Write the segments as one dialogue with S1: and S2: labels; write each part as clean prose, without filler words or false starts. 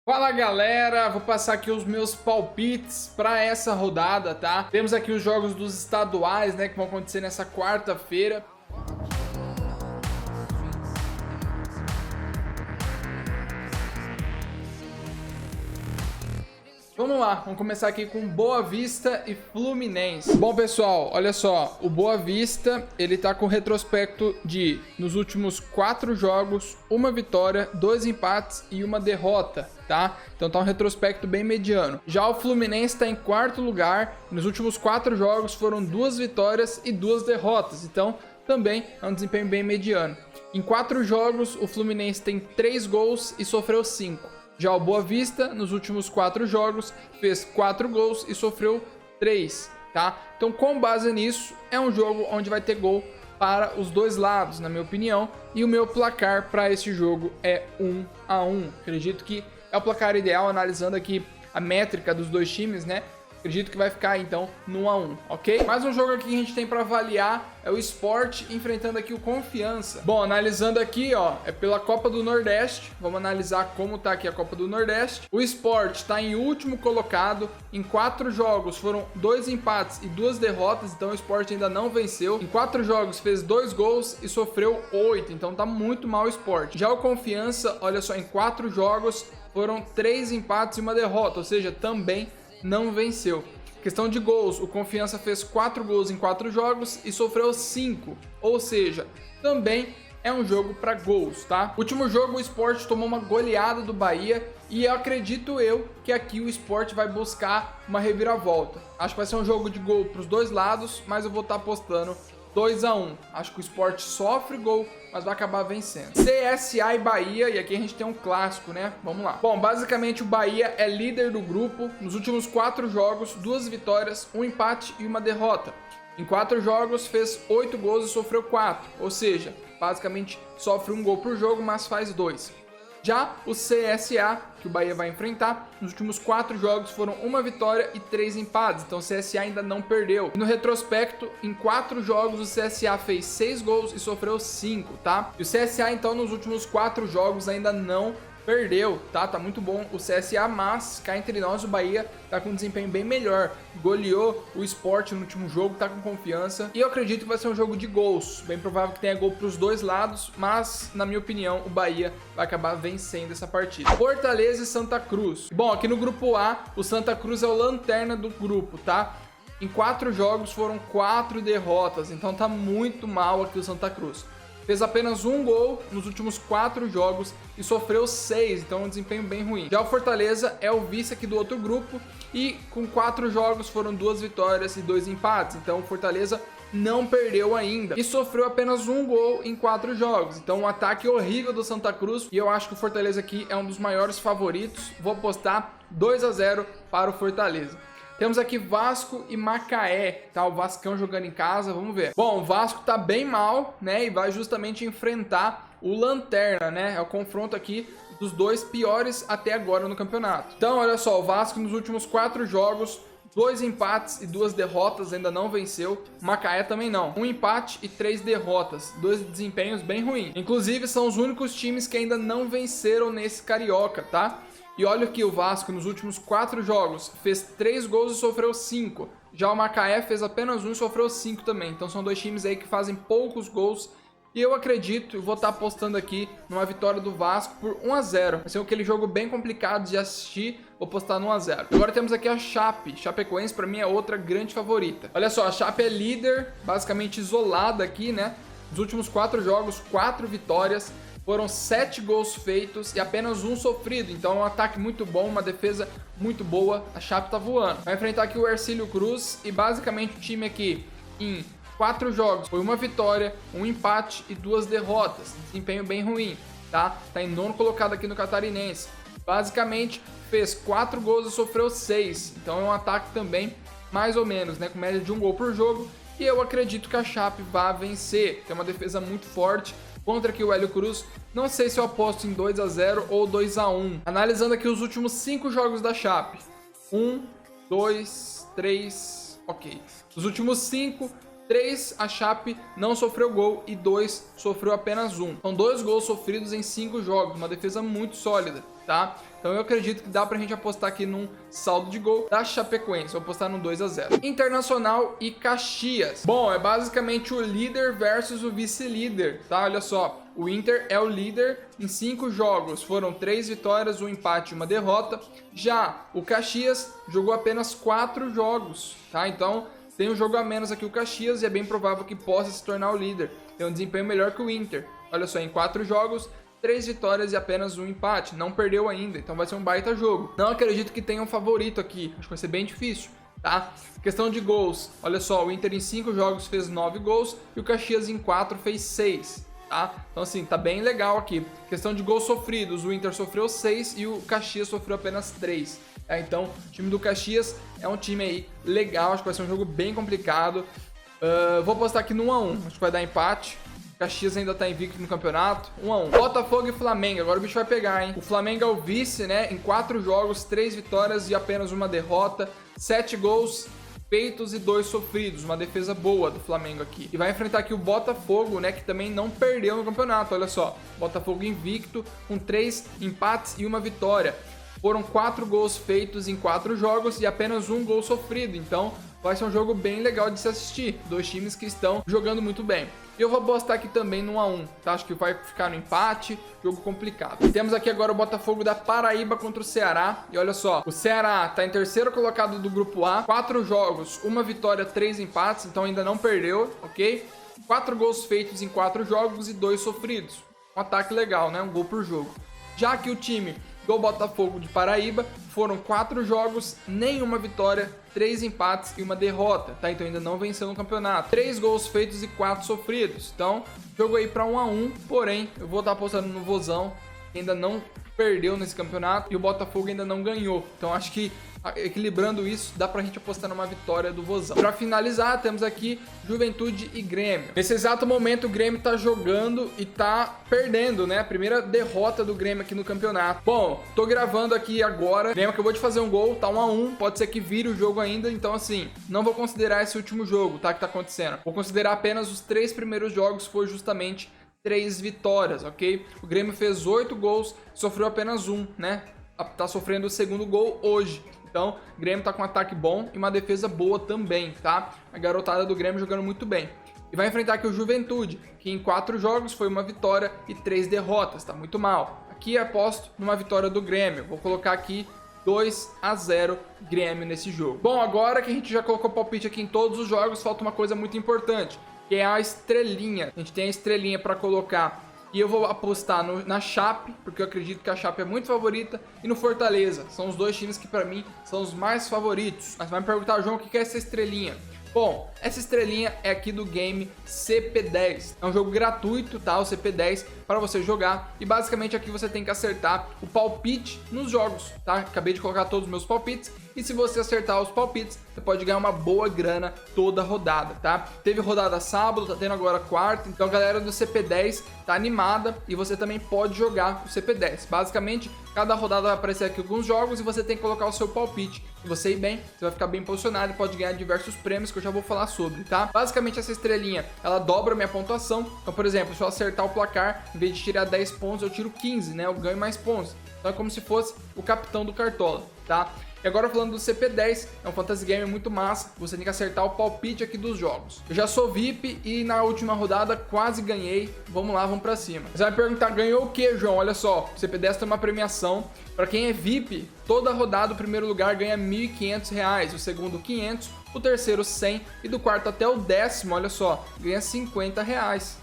S1: Fala galera, vou passar aqui os meus palpites para essa rodada, tá? Temos aqui os jogos dos estaduais, né, que vão acontecer nessa quarta-feira. Vamos lá, vamos começar aqui com Boa Vista e Fluminense. Bom, pessoal, olha só, o Boa Vista, ele tá com retrospecto de, nos últimos 4 jogos, 1 vitória, 2 empates e 1 derrota, tá? Então tá um retrospecto bem mediano. Já o Fluminense tá em 4º lugar, nos últimos 4 jogos foram 2 vitórias e 2 derrotas, então também é um desempenho bem mediano. Em 4 jogos, o Fluminense tem 3 gols e sofreu 5. Já o Boa Vista, nos últimos 4 jogos, fez 4 gols e sofreu 3, tá? Então, com base nisso, é um jogo onde vai ter gol para os dois lados, na minha opinião. E o meu placar para esse jogo é 1-1. Acredito que é o placar ideal, analisando aqui a métrica dos dois times, né? Acredito que vai ficar, então, no 1-1, ok? Mais um jogo aqui que a gente tem para avaliar é o Sport enfrentando aqui o Confiança. Bom, analisando aqui, ó, é pela Copa do Nordeste. Vamos analisar como tá aqui a Copa do Nordeste. O Sport tá em último colocado. Em 4 jogos foram 2 empates e 2 derrotas, então o Sport ainda não venceu. Em 4 jogos fez 2 gols e sofreu 8, então tá muito mal o Sport. Já o Confiança, olha só, em 4 jogos foram 3 empates e 1 derrota, ou seja, também não venceu. Questão de gols, o Confiança fez 4 gols em 4 jogos e sofreu 5, ou seja, também é um jogo para gols, tá? Último jogo, o Sport tomou uma goleada do Bahia e eu acredito que aqui o Sport vai buscar uma reviravolta. Acho que vai ser um jogo de gol para os dois lados, mas eu vou estar apostando 2-1. Acho que o Sport sofre gol, mas vai acabar vencendo. CSA e Bahia, e aqui a gente tem um clássico, né? Vamos lá. Bom, basicamente o Bahia é líder do grupo. Nos últimos 4 jogos, 2 vitórias, 1 empate e 1 derrota. Em 4 jogos fez 8 gols e sofreu 4, ou seja, basicamente sofre 1 gol por jogo, mas faz 2. Já o CSA, que o Bahia vai enfrentar, nos últimos 4 jogos foram 1 vitória e 3 empates, então o CSA ainda não perdeu. E no retrospecto, em 4 jogos o CSA fez 6 gols e sofreu 5, tá? E o CSA então nos últimos 4 jogos ainda não perdeu, tá? Tá muito bom o CSA, mas cá entre nós o Bahia tá com um desempenho bem melhor. Goleou o Sport no último jogo, tá com confiança. E eu acredito que vai ser um jogo de gols. Bem provável que tenha gol pros dois lados, mas na minha opinião o Bahia vai acabar vencendo essa partida. Fortaleza e Santa Cruz. Bom, aqui no grupo A, o Santa Cruz é o lanterna do grupo, tá? Em 4 jogos foram 4 derrotas, então tá muito mal aqui o Santa Cruz. Fez apenas 1 gol nos últimos 4 jogos e sofreu 6, então um desempenho bem ruim. Já o Fortaleza é o vice aqui do outro grupo e com 4 jogos foram 2 vitórias e 2 empates, então o Fortaleza não perdeu ainda e sofreu apenas 1 gol em 4 jogos, então um ataque horrível do Santa Cruz e eu acho que o Fortaleza aqui é um dos maiores favoritos. Vou apostar 2-0 para o Fortaleza. Temos aqui Vasco e Macaé, tá? O Vascão jogando em casa, vamos ver. Bom, o Vasco tá bem mal, né? E vai justamente enfrentar o Lanterna, né? É o confronto aqui dos dois piores até agora no campeonato. Então, olha só, o Vasco nos últimos 4 jogos, 2 empates e 2 derrotas, ainda não venceu. O Macaé também não. 1 empate e 3 derrotas. 2 desempenhos bem ruins. Inclusive, são os únicos times que ainda não venceram nesse Carioca, tá? E olha que o Vasco nos últimos 4 jogos fez 3 gols e sofreu 5. Já o Macaé fez apenas 1 e sofreu 5 também. Então são dois times aí que fazem poucos gols. E eu acredito, eu vou estar apostando aqui numa vitória do Vasco por 1-0. Vai ser aquele jogo bem complicado de assistir. Vou apostar no 1-0. Agora temos aqui a Chape. Chapecoense para mim é outra grande favorita. Olha só, a Chape é líder, basicamente isolada aqui, né? Nos últimos 4 jogos, 4 vitórias. Foram 7 gols feitos e apenas 1 sofrido. Então é um ataque muito bom, uma defesa muito boa. A Chape tá voando. Vai enfrentar aqui o Hercílio Cruz. E basicamente o time aqui em 4 jogos foi 1 vitória, 1 empate e 2 derrotas. Desempenho bem ruim, tá? Tá em 9º colocado aqui no Catarinense. Basicamente fez 4 gols e sofreu 6. Então é um ataque também mais ou menos, né? Com média de 1 gol por jogo. E eu acredito que a Chape vai vencer. Tem uma defesa muito forte. Contra aqui o Hélio Cruz, não sei se eu aposto em 2-0 ou 2-1. Analisando aqui os últimos 5 jogos da Chape. 1, 2, 3, ok. Os últimos 5, 3 a Chape não sofreu gol e 2 sofreu apenas 1. São 2 gols sofridos em 5 jogos, uma defesa muito sólida. tá? Então eu acredito que dá pra gente apostar aqui num saldo de gol da Chapecoense. Vou apostar no 2-0. Internacional e Caxias. Bom, é basicamente o líder versus o vice-líder, tá? Olha só, o Inter é o líder em 5 jogos. Foram 3 vitórias, 1 empate e 1 derrota. Já o Caxias jogou apenas 4 jogos, tá? Então tem um jogo a menos aqui o Caxias e é bem provável que possa se tornar o líder. Tem um desempenho melhor que o Inter. Olha só, em 4 jogos, 3 vitórias e apenas 1 empate. Não perdeu ainda, então vai ser um baita jogo. Não acredito que tenha um favorito aqui. Acho que vai ser bem difícil, tá? Questão de gols. Olha só, o Inter em 5 jogos fez 9 gols e o Caxias em 4 fez 6, tá? Então assim, tá bem legal aqui. Questão de gols sofridos, o Inter sofreu 6 e o Caxias sofreu apenas 3. Tá? Então, o time do Caxias é um time aí legal. Acho que vai ser um jogo bem complicado. Vou apostar aqui no 1-1. Acho que vai dar empate. Caxias ainda tá invicto no campeonato. 1-1. Botafogo e Flamengo. Agora o bicho vai pegar, hein? O Flamengo é o vice, né? Em 4 jogos, 3 vitórias e apenas 1 derrota. 7 gols feitos e 2 sofridos. Uma defesa boa do Flamengo aqui. E vai enfrentar aqui o Botafogo, né? Que também não perdeu no campeonato. Olha só. Botafogo invicto com 3 empates e 1 vitória. Foram 4 gols feitos em 4 jogos e apenas 1 gol sofrido. Então vai ser um jogo bem legal de se assistir. 2 times que estão jogando muito bem. E eu vou apostar aqui também no 1-1, tá? Acho que vai ficar no empate, jogo complicado. E temos aqui agora o Botafogo da Paraíba contra o Ceará. E olha só, o Ceará tá em terceiro colocado do grupo A. 4 jogos, 1 vitória, 3 empates, então ainda não perdeu, ok? 4 gols feitos em 4 jogos e 2 sofridos. Um ataque legal, né? Um gol por jogo. Já que o time do Botafogo de Paraíba foram 4 jogos, nenhuma vitória, 3 empates e 1 derrota, tá? Então ainda não venceu no campeonato. 3 gols feitos e 4 sofridos. Então, jogo aí para 1-1, porém, eu vou estar apostando no Vozão, que ainda não perdeu nesse campeonato e o Botafogo ainda não ganhou. Então acho que equilibrando isso, dá pra gente apostar numa vitória do Vozão. Pra finalizar, temos aqui Juventude e Grêmio. Nesse exato momento, o Grêmio tá jogando e tá perdendo, né? A primeira derrota do Grêmio aqui no campeonato. Bom, tô gravando aqui agora. O Grêmio acabou de fazer um gol, tá 1-1. Pode ser que vire o jogo ainda. Então, assim, não vou considerar esse último jogo, tá? Que tá acontecendo. Vou considerar apenas os 3 primeiros jogos, foi justamente 3 vitórias, ok? O Grêmio fez 8 gols, sofreu apenas 1, né? Tá sofrendo o segundo gol hoje. Então, o Grêmio tá com um ataque bom e uma defesa boa também, tá? A garotada do Grêmio jogando muito bem. E vai enfrentar aqui o Juventude, que em 4 jogos foi 1 vitória e 3 derrotas, tá muito mal. Aqui aposto numa vitória do Grêmio. Vou colocar aqui 2-0 Grêmio nesse jogo. Bom, agora que a gente já colocou palpite aqui em todos os jogos, falta uma coisa muito importante, que é a estrelinha. A gente tem a estrelinha para colocar. E eu vou apostar na Chape, porque eu acredito que a Chape é muito favorita, e no Fortaleza. São os 2 times que para mim são os mais favoritos. Mas vai me perguntar, João, o que é essa estrelinha? Bom, essa estrelinha é aqui do game CP10. É um jogo gratuito, tá? O CP10 para você jogar. E basicamente aqui você tem que acertar o palpite nos jogos, tá? Acabei de colocar todos os meus palpites. E se você acertar os palpites, você pode ganhar uma boa grana toda rodada, tá? Teve rodada sábado, tá tendo agora quarta. Então a galera do CP10 tá animada e você também pode jogar o CP10. Basicamente, cada rodada vai aparecer aqui alguns jogos e você tem que colocar o seu palpite. Se você ir bem, você vai ficar bem posicionado e pode ganhar diversos prêmios que eu já vou falar sobre, tá? Basicamente essa estrelinha, ela dobra a minha pontuação. Então, por exemplo, se eu acertar o placar, em vez de tirar 10 pontos, eu tiro 15, né? Eu ganho mais pontos. Então é como se fosse o capitão do Cartola, tá? E agora falando do CP10, é um fantasy game muito massa, você tem que acertar o palpite aqui dos jogos. Eu já sou VIP e na última rodada quase ganhei, vamos lá, vamos pra cima. Você vai me perguntar, ganhou o que, João? Olha só, o CP10 tem uma premiação, para quem é VIP, toda rodada o primeiro lugar ganha R$ 1.500, o segundo 500, o terceiro 100 e do quarto até o 10º, olha só, ganha R$ 50.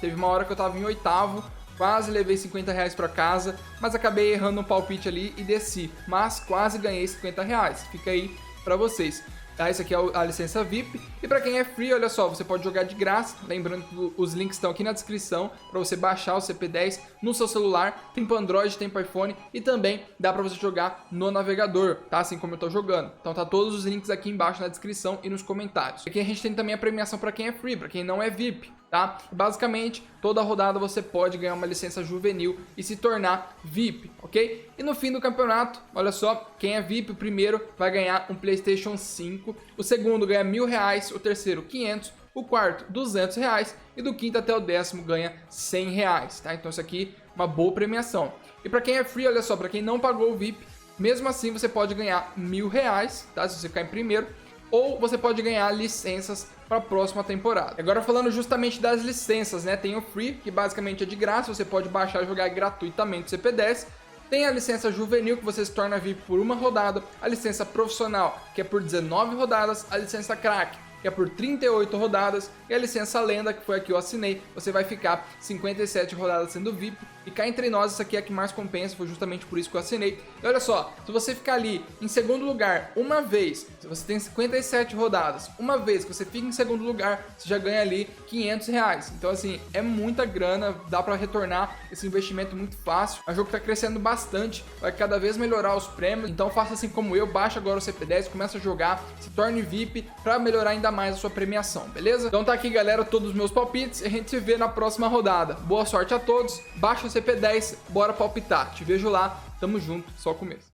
S1: Teve uma hora que eu tava em 8º, quase levei 50 reais para casa, mas acabei errando um palpite ali e desci. Mas quase ganhei 50 reais. Fica aí para vocês. Tá? Isso aqui é a licença VIP. E para quem é free, olha só, você pode jogar de graça. Lembrando que os links estão aqui na descrição para você baixar o CP10 no seu celular. Tem para Android, tem para iPhone e também dá para você jogar no navegador, tá? Assim como eu tô jogando. Então tá todos os links aqui embaixo na descrição e nos comentários. Aqui a gente tem também a premiação para quem é free, para quem não é VIP. Tá? Basicamente, toda rodada você pode ganhar uma licença juvenil e se tornar VIP, ok? E no fim do campeonato, olha só, quem é VIP, o primeiro vai ganhar um PlayStation 5, o segundo ganha R$1.000, o terceiro 500, o quarto R$200 e do quinto até o 10º ganha R$100, tá? Então isso aqui é uma boa premiação. E pra quem é free, olha só, pra quem não pagou o VIP, mesmo assim você pode ganhar R$1.000, tá? Se você ficar em primeiro. Ou você pode ganhar licenças para a próxima temporada. Agora falando justamente das licenças, né? Tem o Free, que basicamente é de graça, você pode baixar e jogar gratuitamente o CP10. Tem a licença juvenil, que você se torna VIP por uma rodada. A licença profissional, que é por 19 rodadas. A licença crack, que é por 38 rodadas. E a licença lenda, que foi a que eu assinei, você vai ficar 57 rodadas sendo VIP. E cá entre nós, isso aqui é a que mais compensa, foi justamente por isso que eu assinei. E olha só, se você ficar ali em segundo lugar uma vez, se você tem 57 rodadas, uma vez que você fica em segundo lugar, você já ganha ali R$500. Então assim, é muita grana, dá pra retornar esse investimento muito fácil. O jogo tá crescendo bastante, vai cada vez melhorar os prêmios. Então faça assim como eu, baixa agora o CP10, começa a jogar, se torne VIP pra melhorar ainda mais a sua premiação, beleza? Então tá aqui, galera, todos os meus palpites e a gente se vê na próxima rodada. Boa sorte a todos, baixa o CP10, bora palpitar. Te vejo lá, tamo junto, só começo.